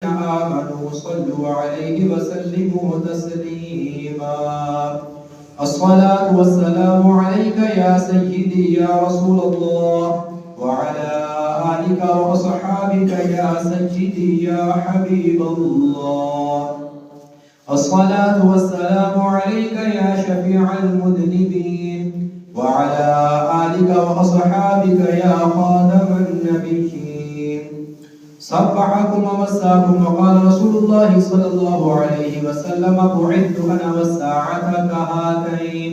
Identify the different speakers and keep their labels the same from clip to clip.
Speaker 1: آمنوا صلوا عليه وسلموا تسليما. الصلاة والسلام عليك يا سيدي يا رسول الله وعلى آلك وأصحابك يا سيدي يا حبيب الله. الصلاة والسلام عليك يا شفيع المذنبين وعلى آلك وأصحابك يا خاتم النبيين. صبحكم ومساكم وقال رسول الله صلى الله عليه وسلم بعثت أنا والساعة كهاتين.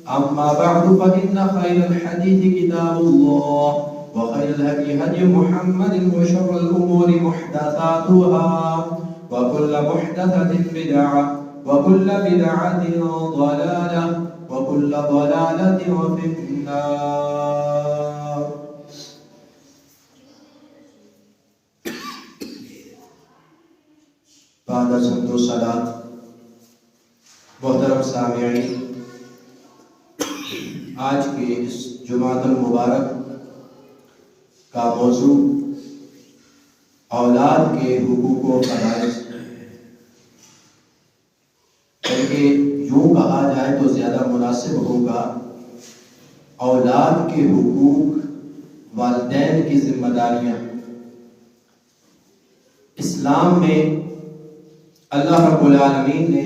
Speaker 1: أما بعد فإن خير الحديث كتاب الله وخير الهدي هدي محمد وشر الأمور محدثاتها وكل محدثة بدعة وكل بدعة ضلالة وكل ضلالة في النار. بعد حمد و صلات محترم سامعین، آج کے اس جمعۃ المبارک کا موضوع اولاد کے حقوق و فرائض، بلکہ یوں کہا جائے تو زیادہ مناسب ہوگا اولاد کے حقوق، والدین کی ذمہ داریاں۔ اسلام میں اللہ رب العالمین نے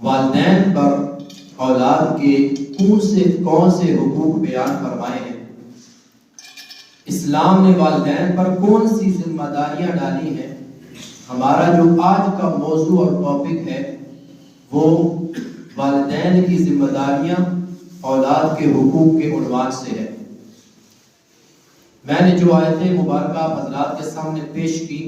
Speaker 1: والدین پر اولاد کے کون سے حقوق بیان فرمائے ہیں، اسلام نے والدین پر کون سی ذمہ داریاں ڈالی ہیں۔ ہمارا جو آج کا موضوع اور ٹاپک ہے وہ والدین کی ذمہ داریاں اولاد کے حقوق کے عنوان سے ہے۔ میں نے جو آیتیں مبارکہ حضرات کے سامنے پیش کی،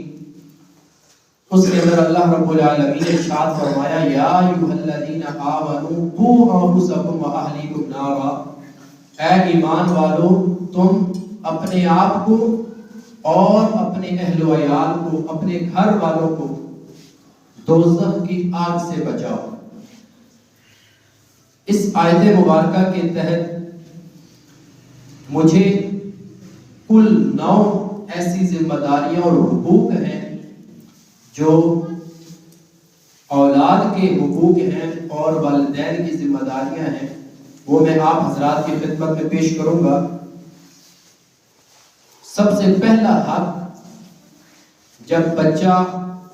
Speaker 1: اس کے اندر اللہ رب العالمین نے ارشاد فرمایا یا ایھا الذین آمنوا قوا انفسکم واہلیکم نارا، اے ایمان والو تم اپنے آپ کو اور اپنے اہل و عیال کو، اپنے گھر والوں کو دوزخ کی آگ سے بچاؤ۔ اس آیت مبارکہ کے تحت مجھے کل 9 ایسی ذمہ داریاں اور حقوق ہیں جو اولاد کے حقوق ہیں اور والدین کی ذمہ داریاں ہیں، وہ میں آپ حضرات کی خدمت میں پیش کروں گا۔ سب سے پہلا حق، جب بچہ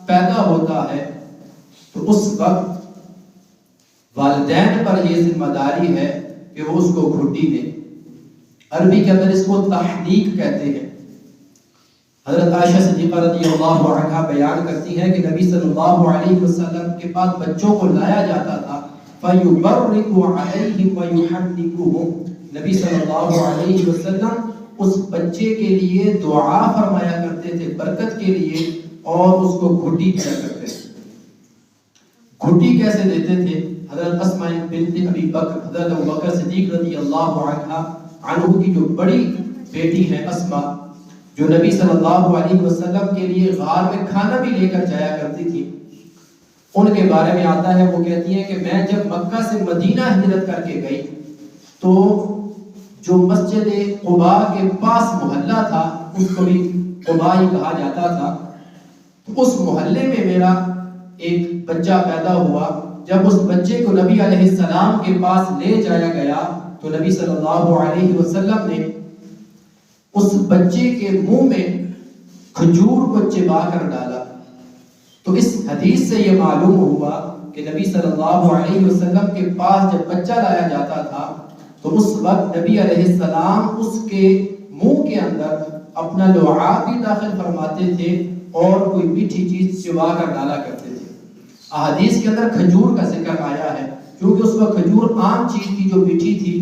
Speaker 1: پیدا ہوتا ہے تو اس وقت والدین پر یہ ذمہ داری ہے کہ وہ اس کو گھٹی دے۔ عربی کے اندر اس کو تحنیک کہتے ہیں۔ حضرت عائشہ صدیقہ رضی اللہ عنہا بیان کرتی ہیں کہ نبی صلی اللہ علیہ وسلم کے پاس بچوں کو لایا جاتا تھا فَيُبَرِّكُ عَلَيْهِمْ وَيُحَنِّكُهُمْ، نبی صلی اللہ علیہ وسلم اس بچے کے لیے دعا فرمایا کرتے تھے برکت کے لیے، اور اس کو گھٹی دیا کرتے تھے۔ گھٹی کیسے دیتے تھے؟ حضرت اسماء بنت ابی بکر، حضرت ابوبکر صدیق رضی اللہ عنہ کی جو بڑی بیٹی ہے اسماء، جو نبی صلی اللہ علیہ وسلم کے لیے غار میں کھانا بھی لے کر جایا کرتی تھی، ان کے بارے میں آتا ہے، وہ کہتی ہیں کہ میں جب مکہ سے مدینہ ہجرت کر کے گئی تو جو مسجد قباء کے پاس محلہ تھا، اس کو بھی قباء ہی کہا جاتا تھا، تو اس محلے میں میرا ایک بچہ پیدا ہوا۔ جب اس بچے کو نبی علیہ السلام کے پاس لے جایا گیا تو نبی صلی اللہ علیہ وسلم نے اس بچے کے منہ میں کھجور کو چبا کر ڈالا۔ تو اس حدیث سے یہ معلوم ہوا کہ نبی صلی اللہ علیہ وسلم کے پاس جب بچہ لایا جاتا تھا تو اس وقت نبی علیہ السلام اس کے منہ کے اندر اپنا لعاب بھی داخل فرماتے تھے اور کوئی میٹھی چیز چبا کر ڈالا کرتے تھے۔ احادیث کے اندر کھجور کا ذکر آیا ہے، کیونکہ اس وقت کھجور عام چیز تھی جو میٹھی تھی،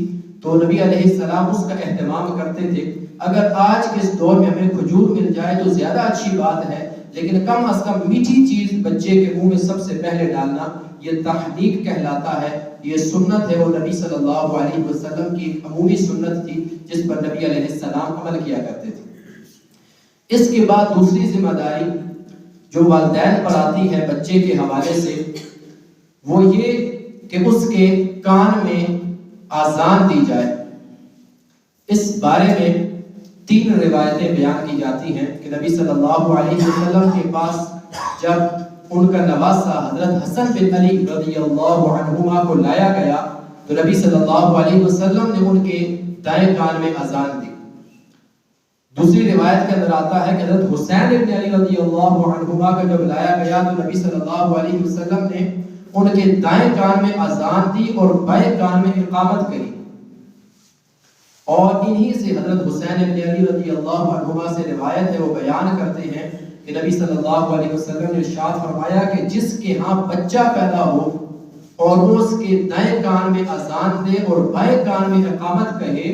Speaker 1: تو نبی علیہ السلام اس کا اہتمام کرتے تھے۔ اگر آج کے اس دور میں ہمیں کھجور مل جائے تو زیادہ اچھی بات ہے، لیکن کم از کم میٹھی چیز بچے کے منہ میں سب سے پہلے ڈالنا یہ تحنیک کہلاتا ہے، یہ سنت ہے، وہ نبی صلی اللہ علیہ وسلم کی عمومی سنت تھی جس پر نبی علیہ السلام عمل کیا کرتے تھے۔ اس کے بعد دوسری ذمہ داری جو والدین پر آتی ہے بچے کے حوالے سے، وہ یہ کہ اس کے کان میں آذان دی جائے۔ اس بارے میں 3 روایتیں بیان کی جاتی ہیں کہ نبی صلی اللہ علیہ وسلم کے پاس جب ان کا نواسہ حضرت حسن بن علی رضی اللہ عنہما کو لایا گیا تو نبی صلی اللہ علیہ وسلم نے ان کے دائیں کان میں اذان دی۔ دوسری روایت کے اندر آتا ہے کہ حضرت حسین بن علی رضی اللہ عنہما کا جب لایا گیا تو نبی صلی اللہ علیہ وسلم نے ان کے دائیں کان میں اذان دی اور بائیں کان میں اقامت کری، اور انہی سے حضرت حسین بن علی رضی اللہ عنہما سے روایت ہے، وہ بیان کرتے ہیں کہ نبی صلی اللہ علیہ وسلم نے ارشاد فرمایا کہ جس کے ہاں بچہ پیدا ہو اور وہ اس کے دائیں کان میں اذان دے اور بائیں کان میں اقامت کہے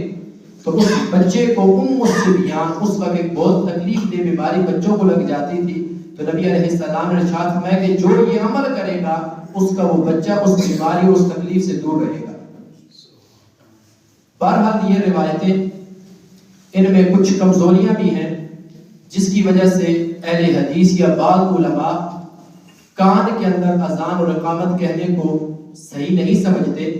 Speaker 1: تو اس بچے کو الصبیان، اس وقت ایک بہت تکلیف دہ بیماری بچوں کو لگ جاتی تھی، تو نبی علیہ السلام نے ارشاد فرمایا کہ جو یہ عمل کرے گا اس کا وہ بچہ اس بیماری اور اس تکلیف سے دور رہے گا۔ بہرحال یہ روایتیں ان میں کچھ کمزوریاں بھی ہیں جس کی وجہ سے اہل حدیث یا بعض علماء کان کے اندر اذان اور اقامت کہنے کو صحیح نہیں سمجھتے،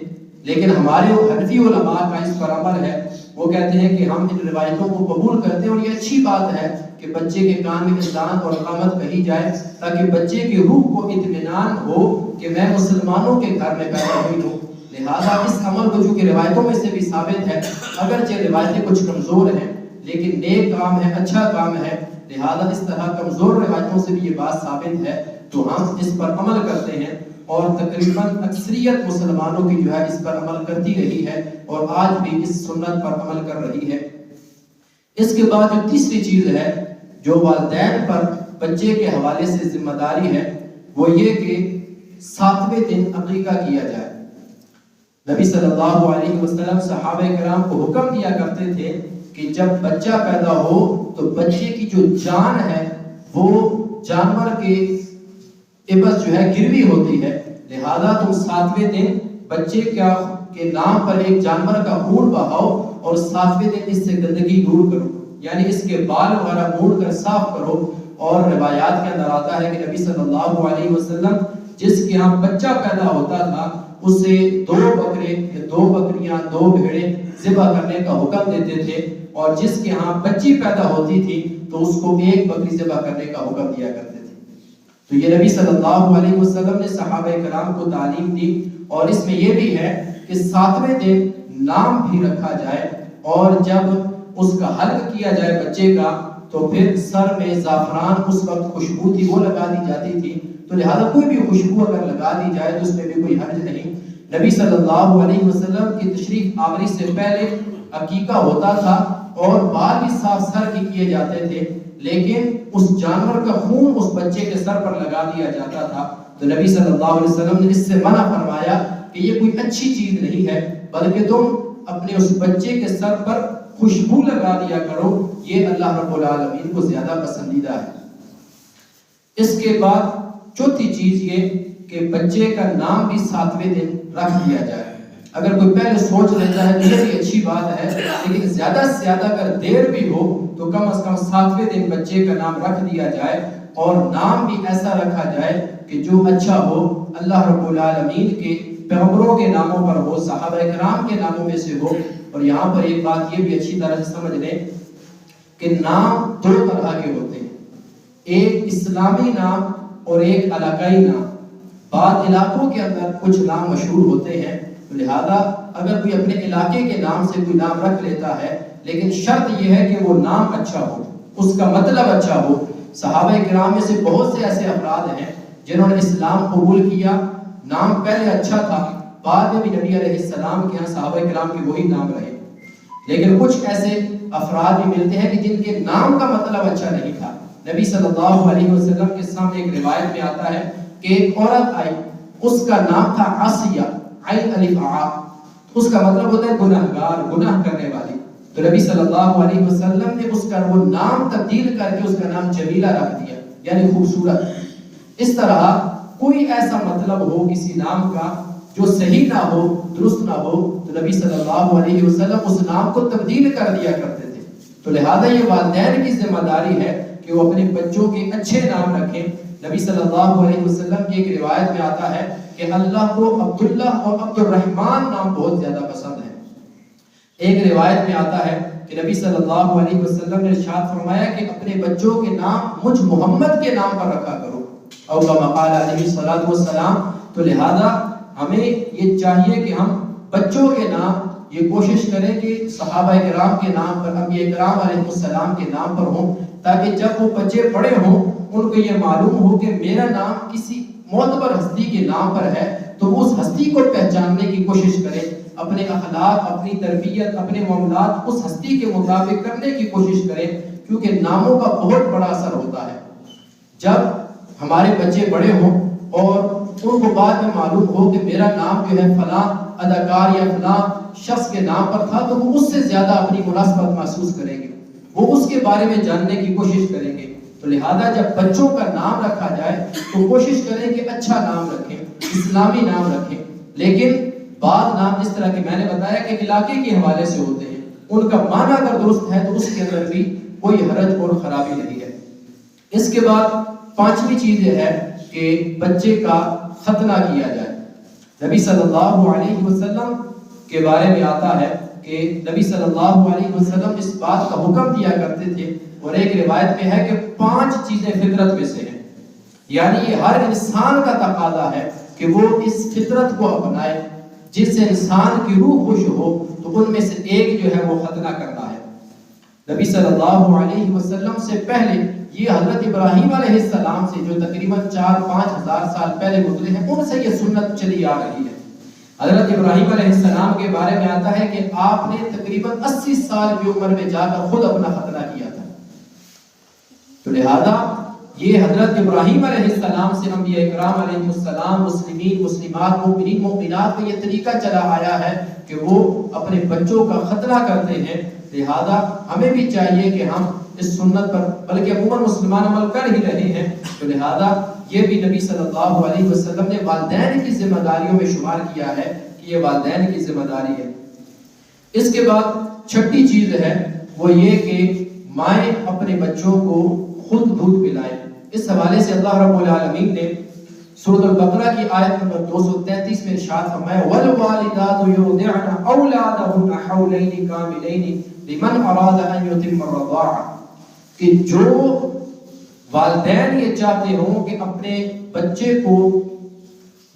Speaker 1: لیکن ہمارے حنفی علماء کا اس پر عمل ہے، وہ کہتے ہیں کہ ہم ان روایتوں کو قبول کرتے ہیں اور یہ اچھی بات ہے کہ بچے کے کان میں اذان اور اقامت کہی جائے تاکہ بچے کی روح کو اطمینان ہو کہ میں مسلمانوں کے گھر میں پیدا ہوئی ہوں۔ لہذا اس عمل کو جو کہ روایتوں میں سے بھی ثابت ہے، اگرچہ روایتیں کچھ کمزور ہیں لیکن نیک کام ہے، اچھا کام ہے، لہذا اس طرح کمزور روایتوں سے بھی یہ بات ثابت ہے تو ہم اس پر عمل کرتے ہیں، اور تقریباً اکثریت مسلمانوں کی جو ہے اس پر عمل کرتی رہی ہے اور آج بھی اس سنت پر عمل کر رہی ہے۔ اس کے بعد جو تیسری چیز ہے جو والدین پر بچے کے حوالے سے ذمہ داری ہے وہ یہ کہ 7ویں دن عقیقہ کیا جائے۔ نبی صلی اللہ علیہ وسلم صحابہ کرام کو حکم دیا کرتے تھے کہ جب بچہ پیدا ہو تو بچے کی جو جان ہے وہ جانور کے عوض جو ہے گروی ہوتی ہے، لہذا تم 7ویں دن بچے کے نام پر ایک جانور کا خون بہاؤ اور 7ویں دن اس سے گندگی دور کرو، یعنی اس کے بال وغیرہ موڑ کر صاف کرو۔ اور روایات کے اندر آتا ہے کہ نبی صلی اللہ علیہ وسلم جس کے ہاں بچہ پیدا ہوتا تھا اسے 2 بکرے یا 2 بکریاں 2 بھیڑیں ذبح کرنے کا حکم دیتے تھے، اور جس کے ہاں بچی پیدا ہوتی تھی تو اس کو 1 بکری ذبح کرنے کا حکم دیا کرتے تھے۔ تو یہ نبی صلی اللہ علیہ وسلم نے صحابہ کرام کو تعلیم دی، اور اس میں یہ بھی ہے کہ 7ویں دن نام بھی رکھا جائے، اور جب اس کا حلق کیا جائے بچے کا تو پھر سر میں زعفران، اس وقت خوشبو تھی وہ لگا دی جاتی تھی، تو لہذا کوئی بھی خوشبو اگر لگا دی جائے تو اس میں بھی کوئی حرج نہیں۔ نبی صلی اللہ علیہ وسلم کی تشریف آوری سے پہلے عقیقہ ہوتا تھا اور بال بھی صاف سر کی کیے جاتے تھے، لیکن اس جانور کا خون اس بچے کے سر پر لگا دیا جاتا تھا، تو نبی صلی اللہ علیہ وسلم نے اس سے منع فرمایا کہ یہ کوئی اچھی چیز نہیں ہے، بلکہ تم اپنے اس بچے کے سر پر خوشبو لگا دیا کرو، یہ اللہ رب العالمین کو زیادہ پسندیدہ ہے۔ اس کے بعد چوتھی چیز یہ کہ بچے کا نام بھی 7ویں دن رکھ دیا جائے۔ اگر کوئی پہلے سوچ لیتا ہے تو یہ بھی اچھی بات ہے، لیکن زیادہ سے زیادہ اگر دیر بھی ہو تو کم از کم 7ویں دن بچے کا نام رکھ دیا جائے، اور نام بھی ایسا رکھا جائے کہ جو اچھا ہو، اللہ رب العالمین کے پیغمبروں کے ناموں پر ہو، صحابہ کرام کے ناموں میں سے ہو۔ اور یہاں پر ایک بات یہ بھی اچھی طرح سے سمجھ لیں کہ نام 2 طرح کے ہوتے ہیں، ایک اسلامی نام اور ایک علاقائی نام۔ بعض علاقوں کے اندر کچھ نام مشہور ہوتے ہیں، لہذا اگر کوئی اپنے علاقے کے نام سے کوئی نام رکھ لیتا ہے، لیکن شرط یہ ہے کہ وہ نام اچھا ہو، اس کا مطلب اچھا ہو۔ صحابہ کرام میں سے بہت سے ایسے افراد ہیں جنہوں نے اسلام قبول کیا، نام پہلے اچھا تھا، بعد میں بھی نبی علیہ السلام کے ہاں صحابہ کرام کے وہی نام رہے، لیکن کچھ ایسے افراد بھی ملتے ہیں کہ جن کے نام کا مطلب اچھا نہیں تھا۔ نبی صلی اللہ علیہ وسلم کے سامنے ایک روایت میں آتا ہے کہ ایک عورت آئی، اس کا نام تھا عاصیہ، عین الف عا، اس کا مطلب ہوتا ہے گناہگار، گناہ کرنے والی۔ تو نبی صلی اللہ علیہ وسلم نے اس کا وہ نام تبدیل کر کے اس کا نام جمیلہ رکھ دیا، یعنی خوبصورت۔ اس طرح کوئی ایسا مطلب ہو کسی نام کا جو صحیح نہ ہو، درست نہ ہو، تو نبی صلی اللہ علیہ وسلم اس نام کو تبدیل کر دیا کرتے تھے۔ تو لہذا یہ والدین کی ذمہ داری ہے کہ وہ اپنے بچوں کے اچھے نام رکھیں۔ نبی صلی اللہ علیہ وسلم کی ایک روایت میں آتا ہے کہ اللہ کو عبداللہ اور عبد الرحمن نام بہت زیادہ پسند ہے۔ ایک روایت میں آتا ہے کہ نبی صلی اللہ علیہ وسلم نے ارشاد فرمایا کہ اپنے بچوں کے نام مجھ محمد کے نام پر رکھا کرو، او کما قال علیہ الصلوۃ والسلام۔ تو لہذا ہمیں یہ چاہیے کہ ہم بچوں کے نام یہ کوشش کریں کہ صحابہ کرام کے نام پر، انبیاء کرام علیہ السلام کے نام پر ہوں، تاکہ جب وہ بچے بڑے ہوں ان کو یہ معلوم ہو کہ میرا نام کسی معتبر ہستی کے نام پر ہے، تو وہ اس ہستی کو پہچاننے کی کوشش کریں، اپنے اخلاق، اپنی تربیت، اپنے معاملات اس ہستی کے مطابق کرنے کی کوشش کریں، کیونکہ ناموں کا بہت بڑا اثر ہوتا ہے۔ جب ہمارے بچے بڑے ہوں اور ان کو بعد میں معلوم ہو کہ میرا نام جو ہے فلاں اداکار یا فلاں شخص کے نام پر تھا، تو وہ اس سے زیادہ اپنی مناسبت محسوس کریں گے، وہ اس کے بارے میں جاننے کی کوشش کریں گے۔ تو لہذا جب بچوں کا نام رکھا جائے تو کوشش کریں کہ اچھا نام رکھیں، اسلامی نام رکھیں، لیکن بعض نام جس طرح کہ میں نے بتایا کہ علاقے کے حوالے سے ہوتے ہیں، ان کا معنی اگر درست ہے تو اس کے اندر بھی کوئی حرج اور خرابی نہیں ہے۔ اس کے بعد پانچویں چیز یہ ہے کہ بچے کا ختنہ کیا جائے۔ نبی صلی اللہ علیہ وسلم کے بارے میں آتا ہے کہ نبی صلی اللہ علیہ وسلم اس بات کا حکم دیا کرتے تھے، اور ایک روایت میں ہے کہ 5 چیزیں فطرت میں سے ہیں، یعنی یہ ہر انسان کا تقاضا ہے کہ وہ اس فطرت کو اپنائے، جس سے انسان کی روح خوش ہو، تو ان میں سے ایک جو ہے وہ ختنہ کرنا ہے۔ نبی صلی اللہ علیہ وسلم سے پہلے یہ حضرت ابراہیم علیہ السلام سے جو تقریباً 4-5 ہزار سال پہلے گزرے ہیں، ان سے یہ سنت چلی آ رہی ہے۔ حضرت ابراہیم علیہ السلام کے بارے میں آتا ہے کہ آپ نے تقریباً 80 سال کی عمر میں جا کر خود اپنا ختنہ کیا تھا۔ تو لہذا یہ حضرت ابراہیم علیہ السلام سے انبیاء کرام علیہ السلام، مسلمین، مسلمات، مومنین، مومنات کا یہ طریقہ چلا آیا ہے کہ وہ اپنے بچوں کا ختنہ کرتے ہیں۔ لہذا ہمیں بھی چاہیے کہ ہم اس سنت پر، بلکہ عموماً مسلمان عمل کر ہی رہے ہیں، تو لہذا یہ بھی نبی صلی اللہ علیہ وسلم نے والدین کی ذمہ داریوں میں شمار کیا ہے کہ یہ والدین کی ذمہ داری ہے۔ اس کے بعد چھٹی چیز ہے وہ یہ کہ مائیں اپنے بچوں کو خود دودھ پلائیں۔ اس حوالے سے اللہ رب العالمین نے سورۃ البقرہ کی آیت نمبر 233 میں ارشاد فرمایا وَالْوَالِدَاتُ يُرْضِعْنَ أَوْلَادَهُنَّ حَوْلَيْنِ كَامِلَيْنِ لِمَنْ أَرَادَ أَنْ يُتِمَّ الرَّضَاعَةَ، کہ جو والدین یہ چاہتے ہوں کہ اپنے بچے کو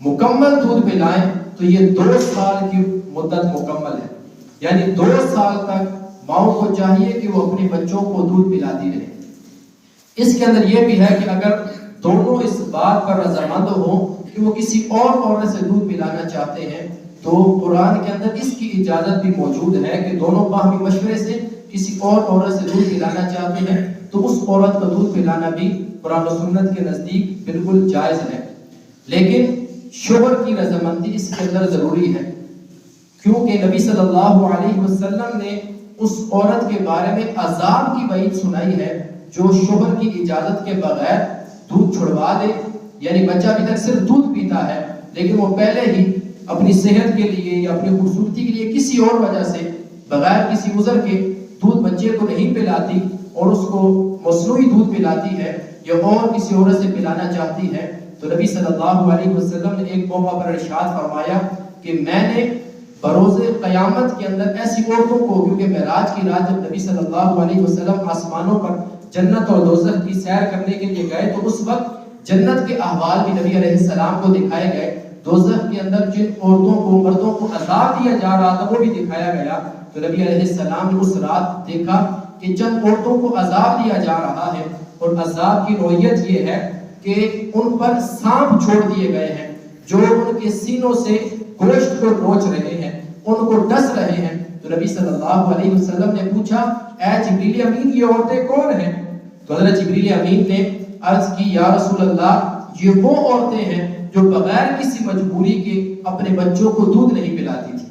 Speaker 1: مکمل دودھ پلائیں، تو یہ 2 سال کی مدت مکمل ہے، یعنی 2 سال تک ماؤں کو چاہیے کہ وہ اپنے بچوں کو دودھ پلاتی رہے۔ اس کے اندر یہ بھی ہے کہ اگر دونوں اس بات پر رضامند ہوں کہ وہ کسی اور عورت سے دودھ پلانا چاہتے ہیں، تو قرآن کے اندر اس کی اجازت بھی موجود ہے کہ دونوں باہمی مشورے سے کسی اور عورت سے دودھ پلانا چاہتے ہیں تو اس عورت کو دودھ پلانا بھی قرآن و سنت کے نزدیک بالکل جائز ہے، لیکن شوہر کی رضامندی اس کے اندر ضروری ہے، کیونکہ نبی صلی اللہ علیہ وسلم نے اس عورت کے بارے میں عذاب کی وعید سنائی ہے جو شوہر کی اجازت کے بغیر دودھ چھڑوا دے، یعنی بچہ ابھی تک صرف دودھ پیتا ہے لیکن وہ پہلے ہی اپنی صحت کے لیے یا اپنی خوبصورتی کے لیے کسی اور وجہ سے بغیر کسی عذر کے دودھ بچے کو نہیں پلاتی اور اس کو مصنوعی دودھ پلاتی ہے یا اور کسی عورت سے پلانا چاہتی ہے، تو نبی صلی اللہ علیہ وسلم نے ایک موقع پر ارشاد فرمایا کہ میں نے بروز قیامت کے اندر ایسی عورتوں کو، کیونکہ معراج کی رات جب نبی صلی اللہ علیہ وسلم آسمانوں پر جنت اور دوزخ کی سیر کرنے کے لیے گئے تو اس وقت جنت کے احوال بھی نبی علیہ السلام کو دکھائے گئے، دوزخ کے اندر جن عورتوں کو، مردوں کو عذاب دیا جا رہا تھا وہ بھی دکھایا گیا۔ تو نبی علیہ السلام نے اس رات دیکھا کہ جن عورتوں کو عذاب دیا جا رہا ہے، اور عذاب کی نوعیت یہ ہے کہ ان پر سانپ چھوڑ دیے گئے ہیں جو ان کے سینوں سے گوشت کو نوچ رہے ہیں، ان کو ڈس رہے ہیں۔ تو نبی صلی اللہ علیہ وسلم نے پوچھا اے جبریل امین یہ عورتیں کون ہیں؟ تو حضرت جبریل امین نے عرض کی یا رسول اللہ یہ وہ عورتیں ہیں جو بغیر کسی مجبوری کے اپنے بچوں کو دودھ نہیں پلاتی تھی۔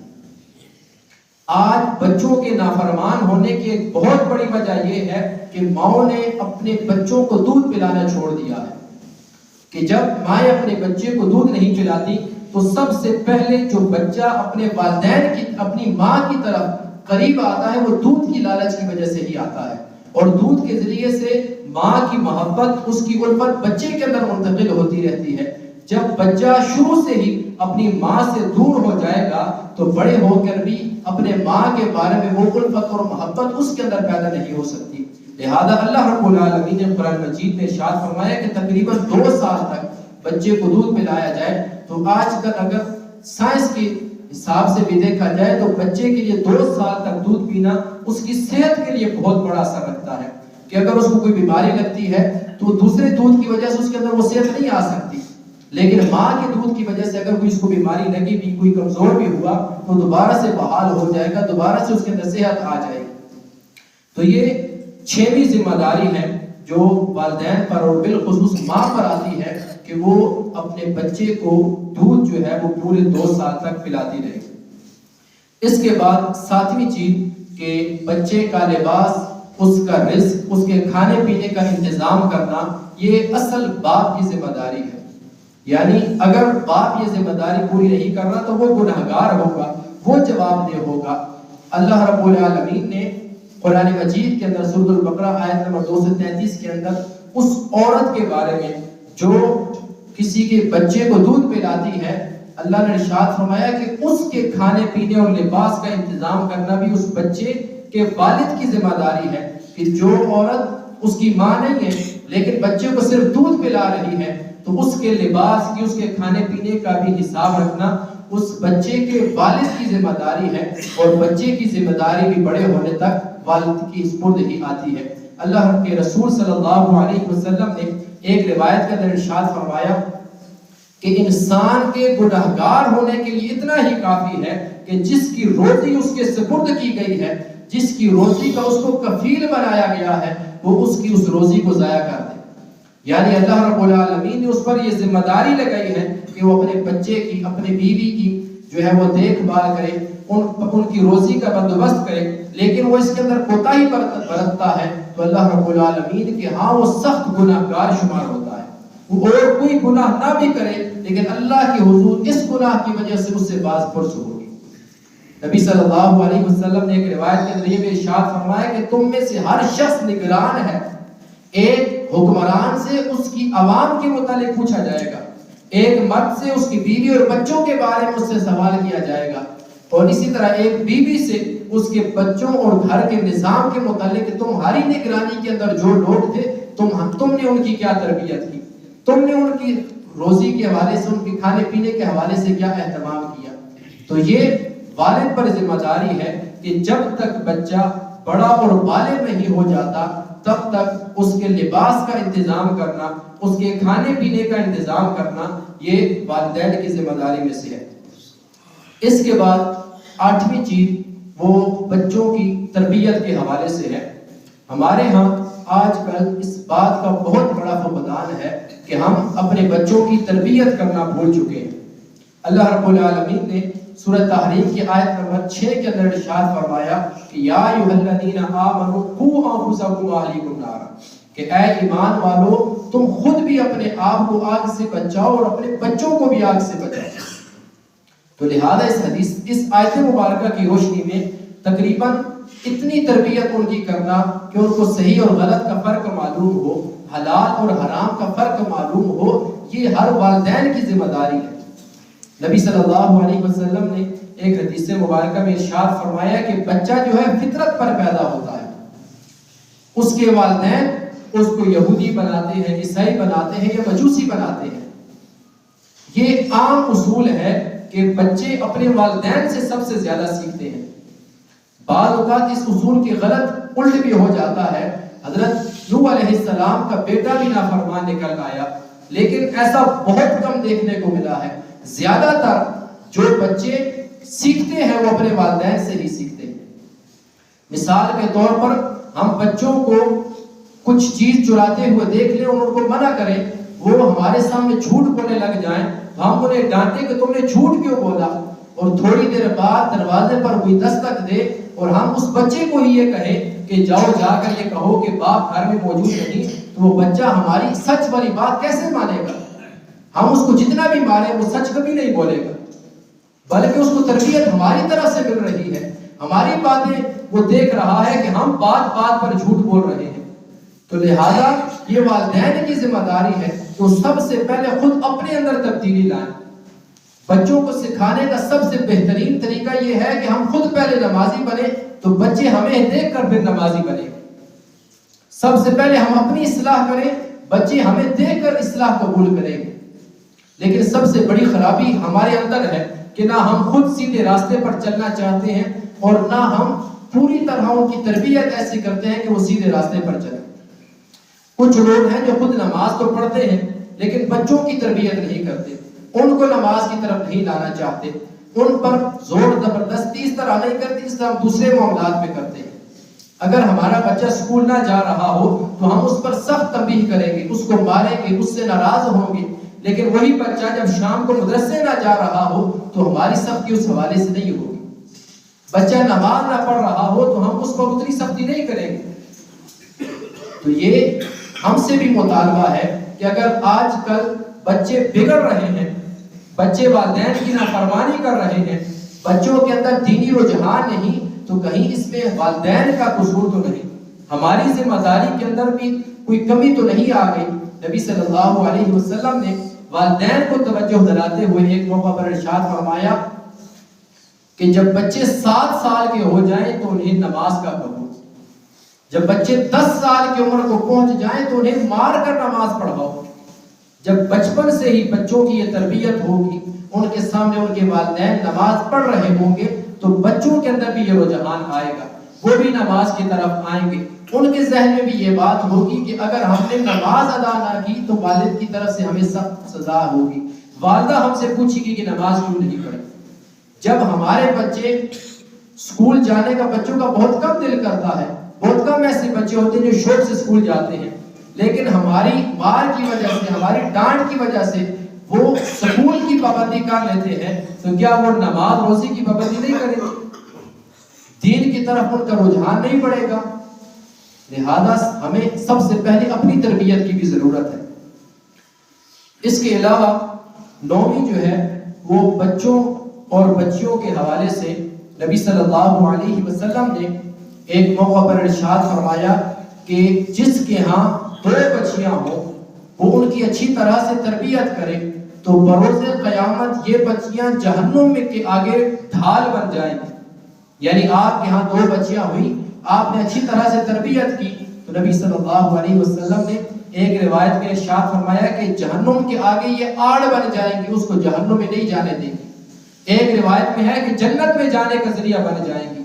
Speaker 1: آج بچوں کے نافرمان ہونے کی ایک بہت بڑی وجہ یہ ہے کہ ماؤں نے اپنے بچوں کو دودھ پلانا چھوڑ دیا ہے، کہ جب مائیں اپنے بچے کو دودھ نہیں پلاتی تو سب سے پہلے جو بچہ اپنے والدین کی، اپنی ماں کی طرف قریب آتا ہے وہ دودھ کی لالچ کی وجہ سے ہی آتا ہے، اور دودھ کے ذریعے سے ماں کی محبت، اس کی الفت بچے کے اندر منتقل ہوتی رہتی ہے۔ جب بچہ شروع سے ہی اپنی ماں سے دور ہو جائے گا تو بڑے ہو کر بھی اپنے ماں کے بارے میں وہ الفت اور محبت اس کے اندر پیدا نہیں ہو سکتی۔ لہذا اللہ رب العالمین نے قرآن مجید میں ارشاد فرمایا کہ تقریباً 2 سال تک بچے کو دودھ پلایا جائے، تو آج کل اگر سائنس کے حساب سے بھی دیکھا جائے تو بچے کے لیے 2 سال تک دودھ پینا اس کی صحت کے لیے بہت بڑا اثر رکھتا ہے، کہ اگر اس کو کوئی بیماری لگتی ہے تو دوسرے دودھ کی وجہ سے اس کے اندر وہ صحت نہیں آ سکتی، لیکن ماں کے دودھ کی وجہ سے اگر کوئی اس کو بیماری لگی بھی، کوئی کمزور بھی ہوا تو دوبارہ سے بحال ہو جائے گا، دوبارہ سے اس کے اندر صحت آ جائے گی۔ تو یہ 6ویں ذمہ داری ہے جو والدین پر اور بالخصوص ماں پر آتی ہے کہ وہ اپنے بچے کو دودھ جو ہے وہ پورے 2 سال تک پلاتی رہے۔ اس کے بعد 7ویں چیز کہ بچے کا لباس، اس کا رزق، اس کے کھانے پینے کا انتظام کرنا، یہ اصل باپ کی ذمہ داری ہے۔ یعنی اگر باپ یہ ذمہ داری پوری نہیں کر رہا تو وہ گنہگار ہوگا، وہ جواب دہ ہوگا۔ اللہ رب العالمین نے قرآن مجید کے اندر سورۃ البقرہ آیت نمبر 233 کے اندر اس عورت کے بارے میں جو کسی کے بچے کو دودھ پلاتی ہے، اللہ نے ارشاد فرمایا کہ اس کے کھانے پینے اور لباس کا انتظام کرنا بھی اس بچے کے والد کی ذمہ داری ہے، کہ جو عورت اس کی ماں نہیں ہے لیکن بچے کو صرف دودھ پلا رہی ہے تو اس کے لباس کی، اس کے کھانے پینے کا بھی حساب رکھنا اس بچے کے والد کی ذمہ داری ہے، اور بچے کی ذمہ داری بھی بڑے ہونے تک والد کی سپردگی آتی ہے۔ اللہ کے رسول صلی اللہ علیہ وسلم نے ایک روایت کے اندر ارشاد فرمایا کہ انسان کے گنہگار ہونے کے لیے اتنا ہی کافی ہے کہ جس کی روزی اس کے سپرد کی گئی ہے، جس کی روزی کا اس کو کفیل بنایا گیا ہے، وہ اس کی اس روزی کو ضائع کر دے۔ یعنی اللہ رب العالمین نے اس پر یہ ذمہ داری لگائی ہے کہ وہ اپنے بچے کی، اپنے بیوی کی جو ہے وہ دیکھ بھال کرے، ان کی روزی کا بندوبست کرے، لیکن وہ اس کے اندر کوتاہی برتتا ہے تو اللہ رب العالمین کے ہاں وہ سخت گناہگار شمار ہوتا ہے۔ وہ اور کوئی گناہ نہ بھی کرے لیکن اللہ کے حضور اس گناہ کی وجہ سے اس سے باز پرس ہوگی۔ نبی صلی اللہ علیہ وسلم نے ایک روایت کے اندر یہ ارشاد فرمایا کہ تم میں سے ہر شخص نگران ہے، ایک حکمران سے اس کی عوام کے متعلق پوچھا جائے گا، ایک مرد سے اس کی بیوی اور بچوں کے بارے میں اس سے سوال کیا جائے گا، اور اسی طرح ایک بیوی سے اس کے بچوں اور گھر کے نظام کے متعلق کہ تمہاری نگرانی کے اندر جو لوگ تھے تم نے ان کی کیا تربیت کی، تم نے ان کی روزی کے حوالے سے، ان کے کھانے پینے کے حوالے سے کیا اہتمام کیا۔ تو یہ والد پر ذمہ داری ہے کہ جب تک بچہ بڑا اور بالغ نہیں ہو جاتا تب تک اس کے لباس کا انتظام کرنا، اس کے کھانے پینے کا انتظام کرنا یہ والدین کی ذمہ داری میں سے ہے۔ اس کے بعد 8ویں چیز وہ بچوں کی تربیت کے حوالے سے ہے۔ ہمارے ہاں آج کل اس بات کا بہت بڑا فقدان ہے کہ ہم اپنے بچوں کی تربیت کرنا بھول چکے ہیں۔ اللہ رب العالمین نے سورۃ تحریم کی آیت نمبر 6 کے اندر ارشاد فرمایا کہ یا ایھا الذین آمنوا قوا انفسکم واہلیکم نارا، کہ اے ایمان والو تم خود بھی اپنے آپ کو آگ سے بچاؤ اور اپنے بچوں کو بھی آگ سے بچاؤ۔ تو لہذا اس آیت مبارکہ کی روشنی میں تقریباً اتنی تربیت ان کی کرنا کہ ان کو صحیح اور غلط کا فرق معلوم ہو، حلال اور حرام کا فرق معلوم ہو، یہ ہر والدین کی ذمہ داری ہے۔ نبی صلی اللہ علیہ وسلم نے ایک حدیث مبارکہ میں ارشاد فرمایا کہ بچہ جو ہے فطرت پر پیدا ہوتا ہے، اس کے والدین اس کو یہودی بناتے ہیں، عیسائی بناتے ہیں یا مجوسی بناتے ہیں۔ یہ عام اصول ہے کہ بچے اپنے والدین سے سب سے زیادہ سیکھتے ہیں۔ بعض اوقات اس اصول کے غلط الٹ بھی ہو جاتا ہے۔ حضرت نوح علیہ السلام کا بیٹا بھی نافرمان نکل آیا، لیکن ایسا بہت کم دیکھنے کو ملا ہے۔ زیادہ تر جو بچے سیکھتے ہیں وہ اپنے والدین سے ہی سیکھتے ہیں۔ مثال کے طور پر ہم بچوں کو کچھ چیز چراتے ہوئے دیکھ لیں اور ان کو منع کریں، وہ ہمارے سامنے جھوٹ بولنے لگ جائیں تو ہم انہیں ڈانٹیں کہ تم نے جھوٹ کیوں بولا، اور تھوڑی دیر بعد دروازے پر کوئی دستک دے اور ہم اس بچے کو ہی یہ کہیں کہ جاؤ جا کر یہ کہو کہ باپ گھر میں موجود نہیں، تو وہ بچہ ہماری سچ والی بات کیسے مانے گا؟ ہم اس کو جتنا بھی مارے وہ سچ کبھی نہیں بولے گا، بلکہ اس کو تربیت ہماری طرف سے مل رہی ہے، ہماری باتیں وہ دیکھ رہا ہے کہ ہم بات بات پر جھوٹ بول رہے ہیں۔ تو لہذا یہ والدین کی ذمہ داری ہے کہ وہ سب سے پہلے خود اپنے اندر تبدیلی لائیں۔ بچوں کو سکھانے کا سب سے بہترین طریقہ یہ ہے کہ ہم خود پہلے نمازی بنے تو بچے ہمیں دیکھ کر پھر نمازی بنے گے. سب سے پہلے ہم اپنی اصلاح کریں، بچے ہمیں دیکھ کر اصلاح قبول کریں گے. لیکن سب سے بڑی خرابی ہمارے اندر ہے کہ نہ ہم خود سیدھے راستے پر چلنا چاہتے ہیں اور نہ ہم پوری طرح ان کی تربیت ایسی کرتے ہیں کہ وہ سیدھے راستے پر چلیں. کچھ لوگ ہیں جو خود نماز تو پڑھتے ہیں لیکن بچوں کی تربیت نہیں کرتے، ان کو نماز کی طرف نہیں لانا چاہتے، ان پر زور زبردستی اس طرح نہیں کرتے اس طرح دوسرے معاملات میں کرتے ہیں. اگر ہمارا بچہ سکول نہ جا رہا ہو تو ہم اس پر سخت تنبیہ کریں گے، اس کو ماریں گے، اس سے ناراض ہوں گے. لیکن وہی بچہ جب شام کو مدرسے نہ جا رہا ہو تو ہماری سختی اس حوالے سے نہیں ہوگی. بچہ نماز نہ پڑھ رہا ہو تو ہم اس پر اتنی سختی نہیں کریں گے. تو یہ ہم سے بھی مطالبہ ہے کہ اگر آج کل بچے بگڑ رہے ہیں، بچے والدین کی نافرمانی کر رہے ہیں، بچوں کے اندر دینی رجحان نہیں، تو کہیں اس میں والدین کا قصور تو نہیں، ہماری ذمہ داری کے اندر بھی کوئی کمی تو نہیں آ گئی. نبی صلی اللہ علیہ وسلم نے والدین کو توجہ دلاتے ہوئے ایک موقع پر ارشاد فرمایا کہ جب بچے 7 سال کے ہو جائیں تو انہیں نماز کا کہو، جب بچے 10 سال کی عمر کو پہنچ جائیں تو انہیں مار کر نماز پڑھاؤ. جب بچپن سے ہی بچوں کی یہ تربیت ہوگی، ان کے سامنے ان کے والدین نماز پڑھ رہے ہوں گے تو بچوں کے اندر بھی یہ رجحان آئے گا، وہ بھی نماز کی طرف آئیں گے. ان کے ذہن میں بھی یہ بات ہوگی کہ اگر ہم نے نماز ادا نہ کی تو والد کی طرف سے ہمیں سخت سزا ہوگی، والدہ ہم سے پوچھے گی کہ نماز کیوں نہیں پڑھی. جب ہمارے بچے اسکول جانے کا بچوں کا بہت کم دل کرتا ہے، بہت کم ایسے بچے ہوتے ہیں جو شوق سے اسکول جاتے ہیں، لیکن ہماری مار کی وجہ سے، ہماری ڈانٹ کی وجہ سے وہ اسکول کی پابندی کر لیتے ہیں، تو کیا وہ نماز روزی کی پابندی نہیں کریں گے؟ دین کی طرف ان کا رجحان نہیں بڑھے گا. لہذا ہمیں سب سے پہلے اپنی تربیت کی بھی ضرورت ہے. اس کے علاوہ 9ویں جو ہے وہ بچوں اور بچیوں کے حوالے سے نبی صلی اللہ علیہ وسلم نے ایک موقع پر ارشاد فرمایا کہ جس کے ہاں 2 بچیاں ہوں وہ ان کی اچھی طرح سے تربیت کرے تو بروز قیامت یہ بچیاں جہنم میں کے آگے ڈھال بن جائیں گی. یعنی آپ کے ہاں 2 بچیاں ہوئی، آپ نے اچھی طرح سے تربیت کی تو نبی صلی اللہ علیہ وسلم نے ایک روایت میں ارشاد فرمایا کہ جہنم کے آگے یہ آڑ بن جائیں گی، اس کو جہنم میں نہیں جانے دیں گی. ایک روایت میں ہے کہ جنت میں جانے کا ذریعہ بن جائیں گی.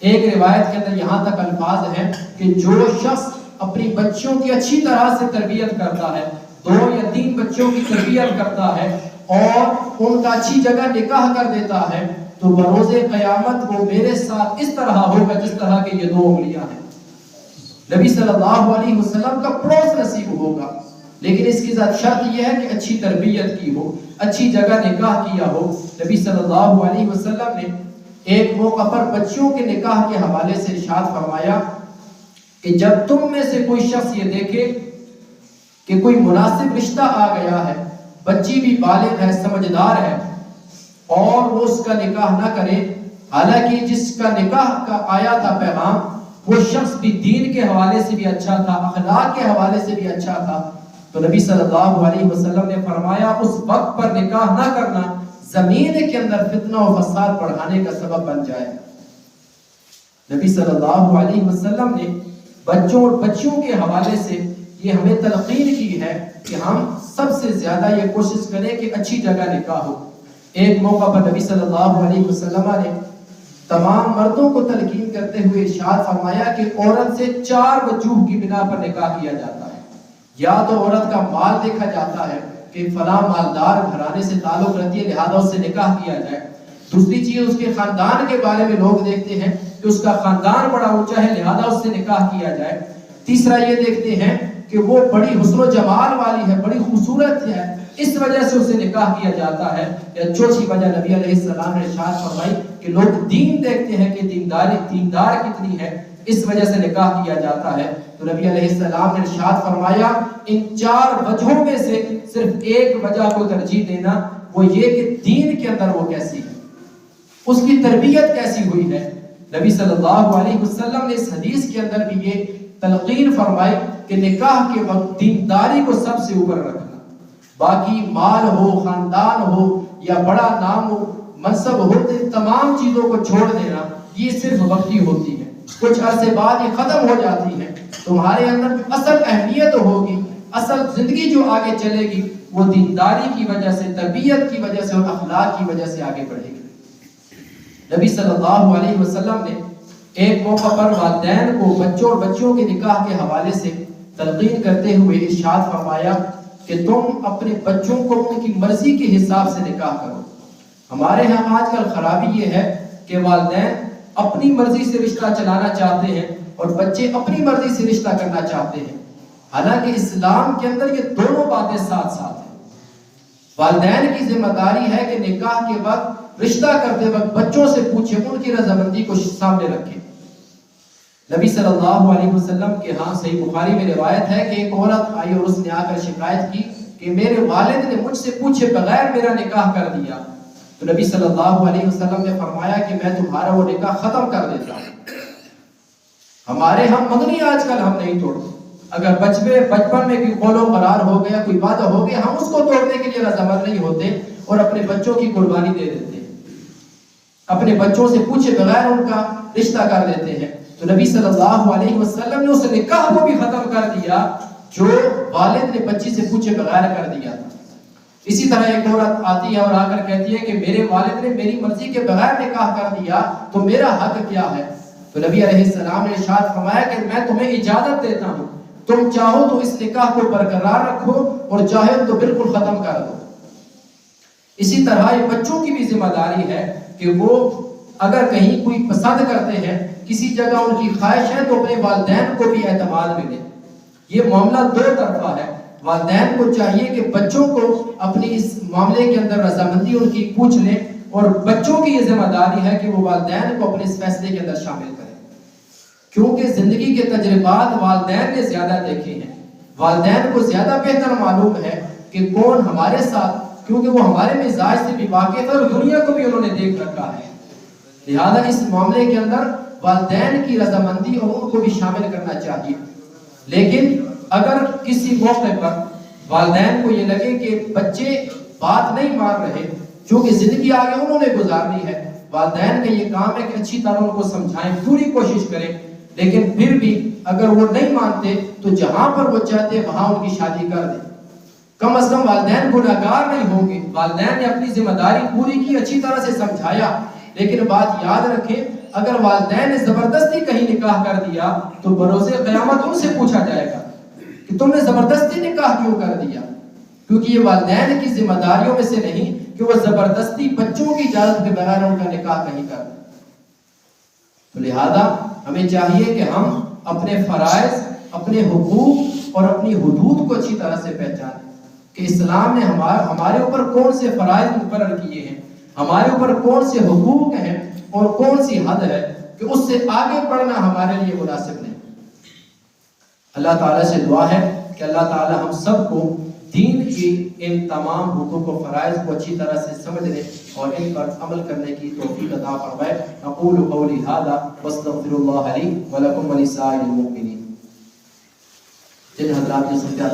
Speaker 1: ایک روایت کے اندر یہاں تک الفاظ ہیں کہ جو شخص اپنی بچوں کی اچھی طرح سے تربیت کرتا ہے، 2 یا 3 بچوں کی تربیت کرتا ہے اور ان کا اچھی جگہ نکاح کر دیتا ہے تو بروز قیامت وہ میرے ساتھ اس طرح ہوگا جس طرح کہ یہ 2 انگلیاں ہیں. نبی صلی اللہ علیہ وسلم کا پڑوس نصیب ہوگا، لیکن اس کی ذات شرط یہ ہے کہ اچھی تربیت کی ہو، اچھی جگہ نکاح کیا ہو. نبی صلی اللہ علیہ وسلم نے ایک موقع پر بچیوں کے نکاح کے حوالے سے ارشاد فرمایا کہ جب تم میں سے کوئی شخص یہ دیکھے کہ کوئی مناسب رشتہ آ گیا ہے، بچی بھی بالغ ہے، سمجھدار ہے، اور وہ اس کا نکاح نہ کرے، حالانکہ جس کا نکاح کا آیا تھا پیغام وہ شخص بھی دین کے حوالے سے بھی اچھا تھا، اخلاق کے حوالے سے بھی اچھا تھا، تو نبی صلی اللہ علیہ وسلم نے فرمایا اس وقت پر نکاح نہ کرنا زمین کے اندر فتنہ و فساد بڑھانے کا سبب بن جائے. نبی صلی اللہ علیہ وسلم نے بچوں اور بچیوں کے حوالے سے یہ ہمیں تلقین کی ہے کہ ہم سب سے زیادہ یہ کوشش کریں کہ اچھی جگہ نکاح ہو. ایک موقع پر نبی صلی اللہ علیہ وسلم نے تمام مردوں کو تلقین کرتے ہوئے ارشاد فرمایا کہ عورت سے 4 وجوہ کی بنا پر نکاح کیا جاتا ہے. یا تو عورت کا مال دیکھا جاتا ہے کہ فلاں مالدار گھرانے سے تعلق رکھتی ہے لہذا اس سے نکاح کیا جائے. دوسری چیز اس کے خاندان کے بارے میں لوگ دیکھتے ہیں کہ اس کا خاندان بڑا اونچا ہے لہذا اس سے نکاح کیا جائے. تیسرا یہ دیکھتے ہیں کہ وہ بڑی حسن و جمال والی ہے، بڑی خوبصورت ہے، اس وجہ سے اسے نکاح کیا جاتا ہے. یا چوتھی وجہ نبی علیہ السلام نے ارشاد فرمائی کہ لوگ دین دیکھتے ہیں کہ دیندار کتنی ہے، اس وجہ سے نکاح کیا جاتا ہے. تو نبی علیہ السلام نے ارشاد فرمایا ان 4 وجہوں میں سے صرف ایک وجہ کو ترجیح دینا، وہ یہ کہ دین کے اندر وہ کیسی ہے، اس کی تربیت کیسی ہوئی ہے. نبی صلی اللہ علیہ وسلم نے اس حدیث کے اندر بھی یہ تلقین فرمائی کہ نکاح کے وقت دینداری کو سب سے اوپر رکھنا، باقی مال ہو، خاندان ہو یا بڑا نام و منصب ہو، ان تمام چیزوں کو چھوڑ دینا یہ صرف وقتی ہوتی ہے، کچھ عرصے بعد یہ ختم ہو جاتی ہے۔ تمہارے اندر جو اصل اہمیت ہوگی، اصل زندگی جو آگے چلے گی، وہ دینداری کی وجہ سے، تربیت کی وجہ سے اور اخلاق کی وجہ سے آگے بڑھے گی۔ نبی صلی اللہ علیہ وسلم نے ایک موقع پر والدین کو بچوں اور بچیوں کے نکاح کے حوالے سے تلقین کرتے ہوئے ارشاد فرمایا کہ تم اپنے بچوں کو ان کی مرضی کے حساب سے نکاح کرو۔ ہمارے ہاں آج کل خرابی یہ ہے کہ والدین اپنی مرضی سے رشتہ چلانا چاہتے ہیں اور بچے اپنی مرضی سے رشتہ کرنا چاہتے ہیں، حالانکہ اسلام کے اندر یہ دونوں باتیں ساتھ ساتھ ہیں۔ والدین کی ذمہ داری ہے کہ نکاح کے وقت، رشتہ کرتے وقت بچوں سے پوچھیں، ان کی رضامندی کو سامنے رکھیں۔ نبی صلی اللہ علیہ وسلم کے ہاں صحیح بخاری میں روایت ہے کہ ایک عورت آئی اور اس نے آ کر شکایت کی کہ میرے والد نے مجھ سے پوچھے بغیر میرا نکاح کر دیا۔ تو نبی صلی اللہ علیہ وسلم نے فرمایا کہ میں تمہارا وہ نکاح ختم کر دیتا ہوں۔ ہمارے ہم مگنی آج کل ہم نہیں توڑتے، اگر بچپن میں کوئی قول و قرار ہو گیا، کوئی وعدہ ہو گیا، ہم اس کو توڑنے کے لیے رضامند نہیں ہوتے اور اپنے بچوں کی قربانی دے دیتے ہیں، اپنے بچوں سے پوچھے بغیر ان کا رشتہ کر دیتے ہیں۔ تو نبی صلی اللہ علیہ وسلم نے اس نکاح کو بھی ختم کر دیا جو والد نے بچی سے پوچھے بغیر کر دیا تھا۔ اسی طرح ایک عورت آتی ہے اور آ کر کہتی ہے کہ میرے والد نے میری مرضی کے بغیر نکاح کر دیا، تو میرا حق کیا ہے؟ تو نبی علیہ السلام نے ارشاد فرمایا کہ میں تمہیں اجازت دیتا ہوں، تم چاہو تو اس نکاح کو برقرار رکھو اور چاہے تو بالکل ختم کر دو۔ اسی طرح یہ بچوں کی بھی ذمہ داری ہے کہ وہ اگر کہیں کوئی پسند کرتے ہیں، کسی جگہ ان کی خواہش ہے، تو اپنے والدین کو بھی اعتماد ملے۔ یہ معاملہ دو طرفہ ہے، والدین کو چاہیے کہ بچوں کو اپنی اس معاملے کے اندر رضامندی ان کی پوچھ لیں، اور بچوں کی یہ ذمہ داری ہے کہ وہ والدین کو اپنے اس فیصلے کے اندر شامل کریں، کیونکہ زندگی کے تجربات والدین نے زیادہ دیکھے ہیں، والدین کو زیادہ بہتر معلوم ہے کہ کون ہمارے ساتھ، کیونکہ وہ ہمارے مزاج سے بھی واقف ہے اور دنیا کو بھی انہوں نے دیکھ رکھا ہے، لہذا اس معاملے کے اندر والدین کی رضامندی اور ان کو بھی شامل کرنا چاہیے۔ لیکن اگر کسی موقع پر والدین کو یہ لگے کہ بچے بات نہیں مان رہے، چونکہ زندگی آگے انہوں نے گزارنی ہے، والدین کا یہ کام ہے کہ اچھی طرح ان کو سمجھائیں، پوری کوشش کریں، لیکن پھر بھی اگر وہ نہیں مانتے تو جہاں پر وہ چاہتے وہاں ان کی شادی کر دیں۔ کم از کم والدین گناہگار نہیں ہوں گے، والدین نے اپنی ذمہ داری پوری کی، اچھی طرح سے سمجھایا، لیکن بات یاد رکھیں اگر والدین نے زبردستی کہیں نکاح کر دیا تو بروز قیامت ان سے پوچھا جائے گا کہ تم نے زبردستی نکاح کیوں کر دیا، کیونکہ یہ والدین کی ذمہ داریوں میں سے نہیں کہ وہ زبردستی بچوں کی اجازت کے بغیر ان کا نکاح نہیں کر دیں۔ تو لہذا ہمیں چاہیے کہ ہم اپنے فرائض، اپنے حقوق اور اپنی حدود کو اچھی طرح سے پہچانیں کہ اسلام نے ہمارے اوپر کون سے فرائض مقرر کیے ہیں، ہمارے اوپر کون سے حقوق ہیں اور کون سی حد ہے کہ اس سے آگے بڑھنا ہمارے لیے مناسب نہیں۔ اللہ تعالیٰ سے دعا ہے کہ اللہ تعالیٰ ہم سب کو دین کی ان تمام حقوق و فرائض کو اچھی طرح سے سمجھنے اور ان پر عمل کرنے کی توفیق عطا فرمائے۔ اقول قولی ھذا واستغفر اللہ لی ولکم ولسائر المؤمنین۔ جن حضرات نے سمجھا